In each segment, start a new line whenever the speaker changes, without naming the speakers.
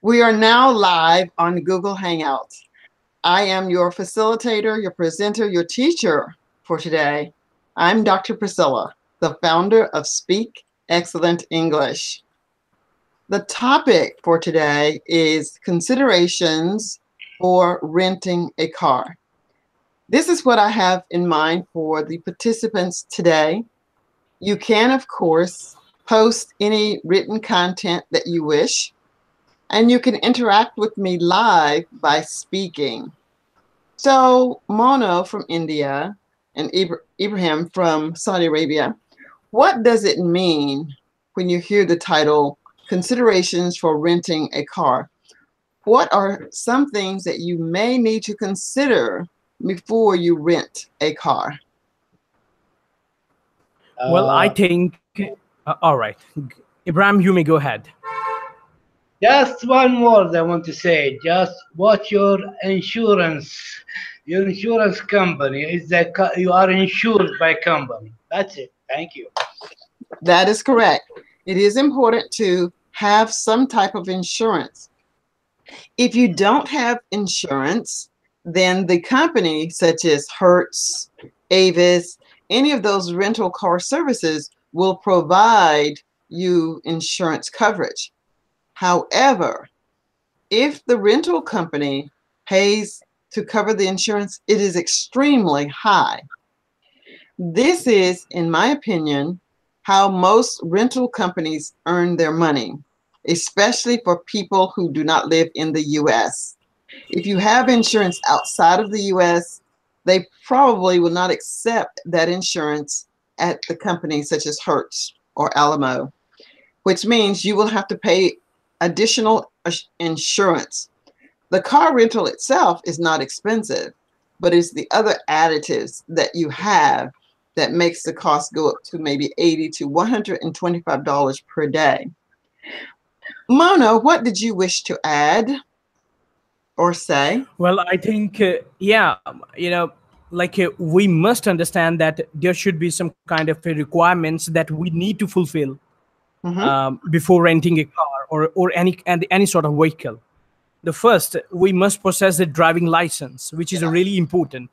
We are now live on Google Hangouts. I am your facilitator, your presenter, your teacher for today. I'm Dr. Priscilla, the founder of Speak Excellent English. The topic for today is considerations for renting a car. This is what I have in mind for the participants today. You can, of course, post any written content that you wish, and you can interact with me live by speaking. So Mono from India and Ibrahim from Saudi Arabia, what does it mean when you hear the title, Considerations for Renting a Car? What are some things that you may need to consider before you rent a car?
Well, I
Uh,
think, all right. Ibrahim, you may go ahead.
just one word I want to say. Just watch your insurance. Your insurance company is you are insured by company. That's it. Thank you.
That is correct. It is important to have some type of insurance. If you don't have insurance, then the company such as Hertz, Avis, any of those rental car services will provide you insurance coverage. However, if the rental company pays to cover the insurance, it is extremely high. This is, in my opinion, how most rental companies earn their money, especially for people who do not live in the US. If you have insurance outside of the US, they probably will not accept that insurance at the companies such as Hertz or Alamo, which means you will have to pay additional insurance. The car rental itself is not expensive, but it's the other additives that you have that makes the cost go up to maybe $80 to $125 per day. Mono, what did you wish to add or say?
Well, I think, we must understand that there should be some kind of requirements that we need to fulfill
Mhm.
before renting a car or any sort of vehicle. The first, we must possess a driving license, which is really important.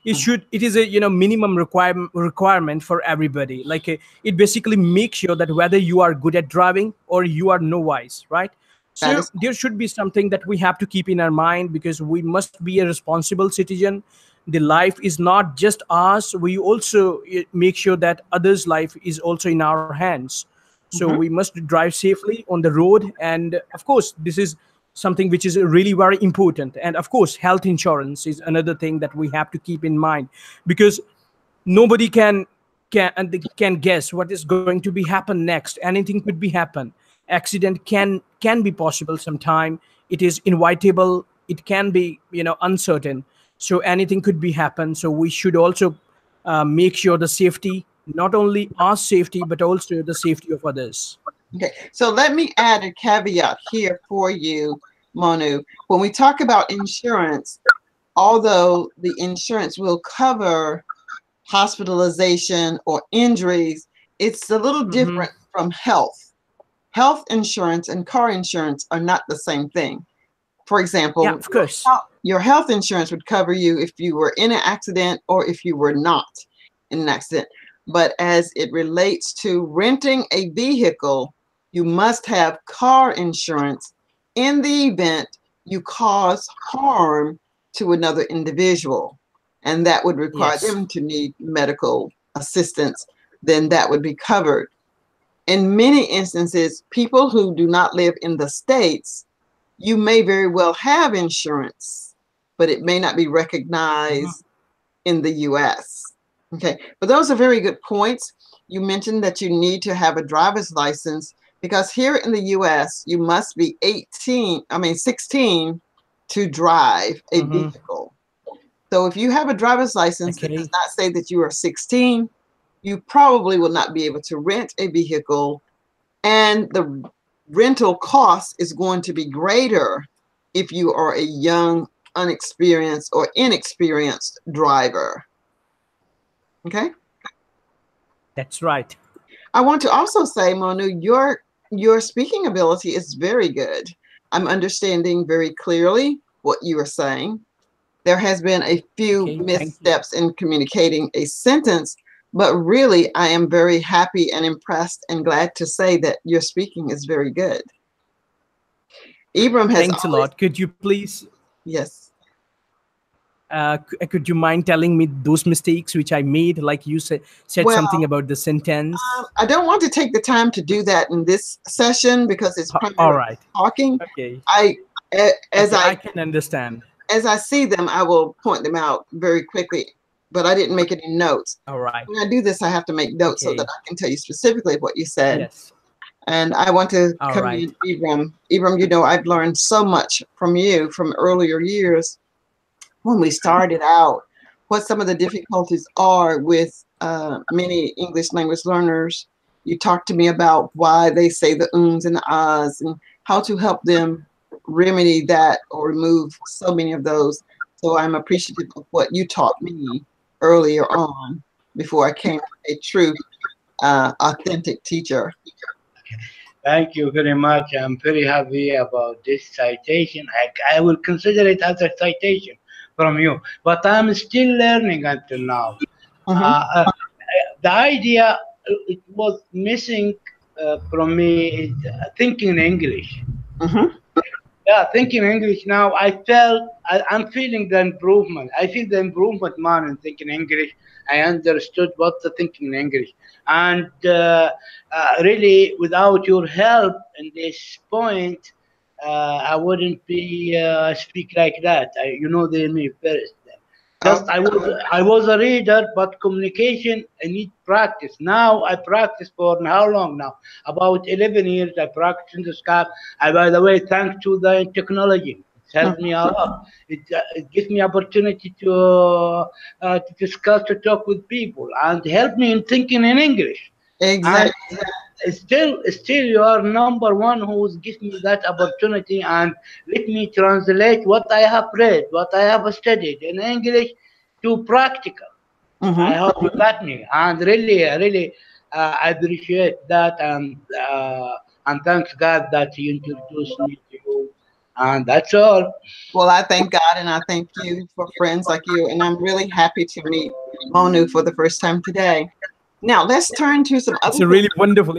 It is a minimum requirement for everybody. It basically makes sure that whether you are good at driving or you are novice, right?
That
So
is
there should be something that we have to keep in our mind, because we must be a responsible citizen. The life is not just ours. We also make sure that others' life is also in our hands. So we
mhm.
must drive safely on the road. And of course, this is something which is really very important. And of course, health insurance is another thing that we have to keep in mind, because nobody can guess what is going to be happen next. Anything could be happen. Accident can be possible sometime. It is inevitable. It can be uncertain. So anything could be happen. So we should also make sure the safety, not only our safety but also the safety of others.
Okay, so let me add a caveat here for you, Monu. When we talk about insurance, although the insurance will cover hospitalization or injuries, it's a little
Hmm.
different from health. Health insurance and car insurance are not the same thing. For
Yeah,
example,
of course.
your health insurance would cover you if you were in an accident or if you were not in an accident. But as it relates to renting a vehicle, you must have car insurance in the event you cause harm to another individual. And that would require
Yes.
them to need medical assistance. Then that would be covered. In many instances, people who do not live in the States, you may very well have insurance, but it may not be recognized in the US. Okay, but those are very good points. You mentioned that you need to have a driver's license because here in the US, you must be 16 to drive a
Hmm.
vehicle. So if you have a driver's license that does
Okay.
not say that you are 16, you probably will not be able to rent a vehicle, and the rental cost is going to be greater if you are a young, unexperienced, or inexperienced driver. Okay.
That's right.
I want to also say, Monu, your speaking ability is very good. I'm understanding very clearly what you are saying. There has been a few
Okay, thank you.
missteps in communicating a sentence, but really I am very happy and impressed and glad to say that your speaking is very good. Ibram has
Thanks a
always,
lot. Could you please,
yes.
could you mind telling me those mistakes which I made? Like you said
Well,
something about the sentence.
I don't want to take the time to do that in this session because it's
All
primarily
right.
talking.
Okay.
As
Okay, I can understand.
as I see them, I will point them out very quickly, but I didn't make any notes.
All right.
When I do this, I have to make notes so
Okay.
that I can tell you specifically what you said.
Yes.
And I want to
All
commend Ibram. Ibram, you know, I've learned so much from you from earlier years when we started out, what some of the difficulties are with many English language learners. You talked to me about why they say the ums and the ahs and how to help them remedy that or remove so many of those. So I'm appreciative of what you taught me earlier on before I came a true, authentic teacher.
Thank you very much. I'm very happy about this citation. I will consider it as a citation from you, but I'm still learning until now. The idea it was missing from me is thinking English. Yeah, thinking English now. I'm feeling the improvement. I feel the improvement, man, in thinking English. I understood what the thinking English, and really, without your help in this point, I wouldn't be speak like that. You know, they me first. Just I was a reader, but communication I need practice. Now I practice for how long now? About 11 years. I practice in the Skype. I, by the way, thanks to the technology, it's helped me a lot. It gives me opportunity to discuss, to talk with people, and help me in thinking in English.
Exactly.
And still, you are number one who's gives me that opportunity and let me translate what I have read, what I have studied in English to practical. I hope you got me, and really, I appreciate that, and thanks God that He introduced me to you, and that's all.
Well, I thank God and I thank you for friends like you. And I'm really happy to meet Monu for the first time today. Now, let's turn to some
It's
other
a really wonderful,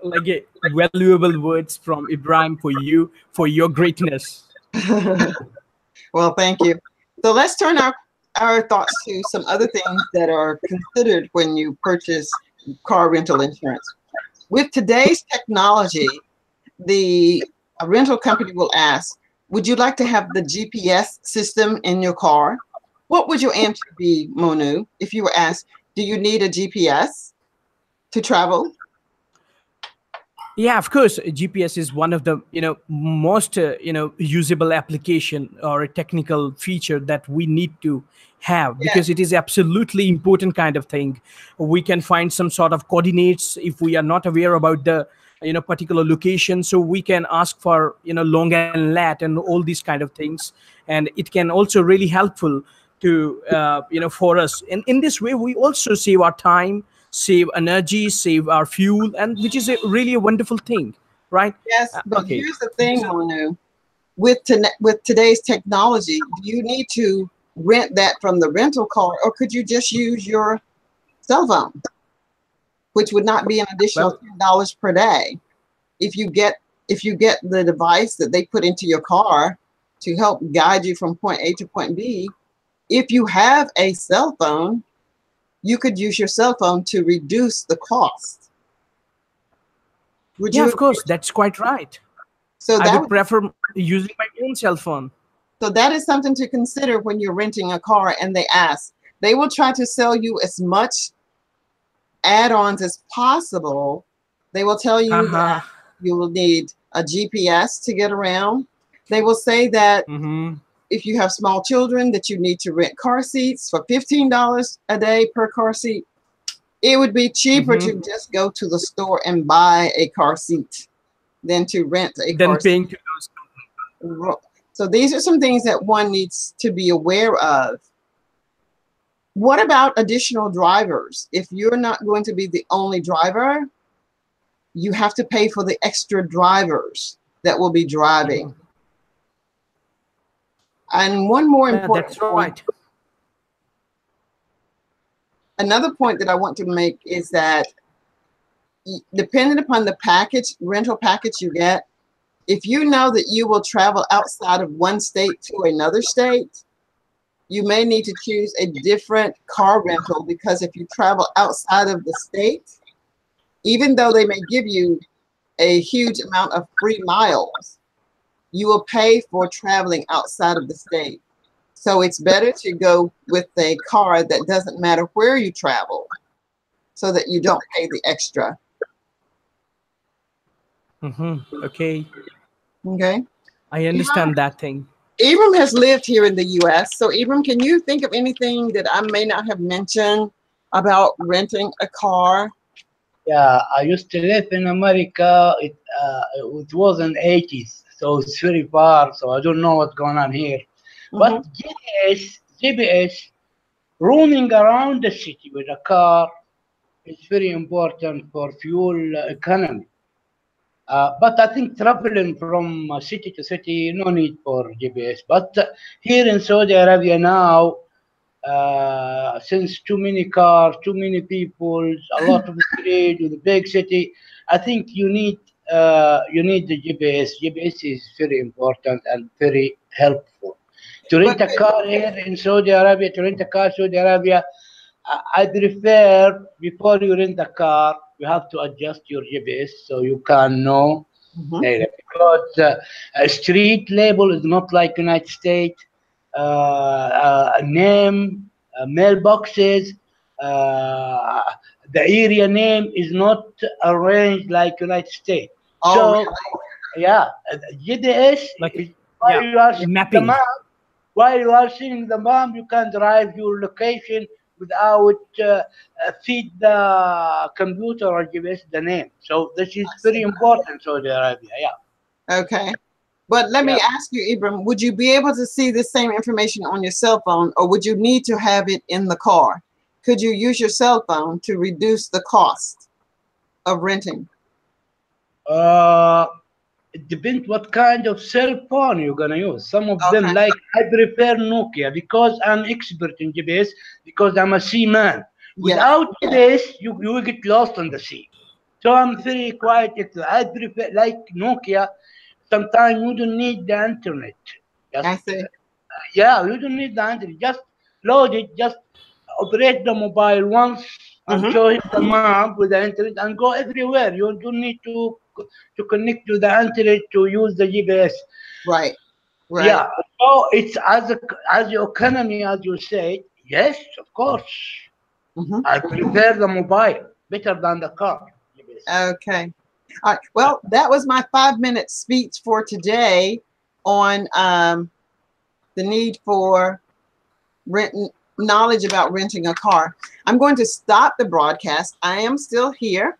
like valuable words from Ibrahim for you, for your greatness.
Well, thank you. So let's turn our thoughts to some other things that are considered when you purchase car rental insurance. With today's technology, the rental company will ask, would you like to have the GPS system in your car? What would your answer be, Monu, if you were asked, do you need a GPS to travel?
Yeah, of course. GPS is one of the most usable application or a technical feature that we need to have, because it is absolutely important kind of thing. We can find some sort of coordinates if we are not aware about the particular location, so we can ask for long and lat and all these kind of things, and it can also really helpful to for us. And in this way, we also save our time, save energy, save our fuel, and which is really a wonderful thing, right?
Yes, but
Okay.
here's the thing, Monu. With today's technology, do you need to rent that from the rental car, or could you just use your cell phone, which would not be an additional $10 per day? If you get the device that they put into your car to help guide you from point A to point B, if you have a cell phone, you could use your cell phone to reduce the cost. Would you?
Of course, that's quite right.
So
I would prefer using my own cell phone.
So that is something to consider when you're renting a car and they ask. They will try to sell you as much add-ons as possible. They will tell you that you will need a GPS to get around. They will say that if you have small children, that you need to rent car seats for $15 a day per car seat. It would be cheaper to just go to the store and buy a car seat than to rent a car seat.
To those.
So these are some things that one needs to be aware of. What about additional drivers? If you're not going to be the only driver, you have to pay for the extra drivers that will be driving. And one more
Yeah,
important
that's
point.
right.
Another point that I want to make is that depending upon the package, rental package you get, if you know that you will travel outside of one state to another state, you may need to choose a different car rental, because if you travel outside of the state, even though they may give you a huge amount of free miles, you will pay for traveling outside of the state. So it's better to go with a car that doesn't matter where you travel, so that you don't pay the extra.
Okay,
Okay.
I understand that thing.
Ibram has lived here in the US. So Ibram, can you think of anything that I may not have mentioned about renting a car?
Yeah, I used to live in America. It was in 80s, so it's very far. So I don't know what's going on here. But GPS roaming around the city with a car is very important for fuel economy. But I think traveling from city to city, no need for GPS. But here in Saudi Arabia now, since too many cars, too many people, a lot of trade with the big city, I think you need the GPS. GPS is very important and very helpful. To rent
But
a car here in Saudi Arabia, to rent a car in Saudi Arabia, I prefer before you rent a car, you have to adjust your GPS so you can know because street label is not like United States. Name, mailboxes, uh, the area name is not arranged like United States.
oh,
So yeah, GDS
Like,
is while
yeah,
you are seeing the
mapping.
map, while you are seeing the map, you can drive your location without feed the computer or GPS the name. So this is very important, Saudi Arabia. Yeah,
okay. But let
yeah.
me ask you, Ibram, would you be able to see the same information on your cell phone, or would you need to have it in the car? Could you use your cell phone to reduce the cost of renting?
It depends what kind of cell phone you're gonna use. Some of them,
Okay.
like I prefer Nokia because I'm expert in GPS because I'm a seaman.
Yes.
Without GPS, you will get lost on the sea. So I'm very quiet. I prefer like Nokia. Sometimes you don't need the internet. Just
I see.
yeah, you don't need the internet. Just load it. Just operate the mobile once and show him the map with the internet and go everywhere. You don't need to connect to the internet to use the GPS.
Right. Right.
Yeah. So it's as the economy, as you said. Yes, of course.
Mhm.
I prefer the mobile better than the car. GPS.
Okay. All right. Well, that was my 5-minute speech for today on the need for knowledge about renting a car. I'm going to stop the broadcast. I am still here.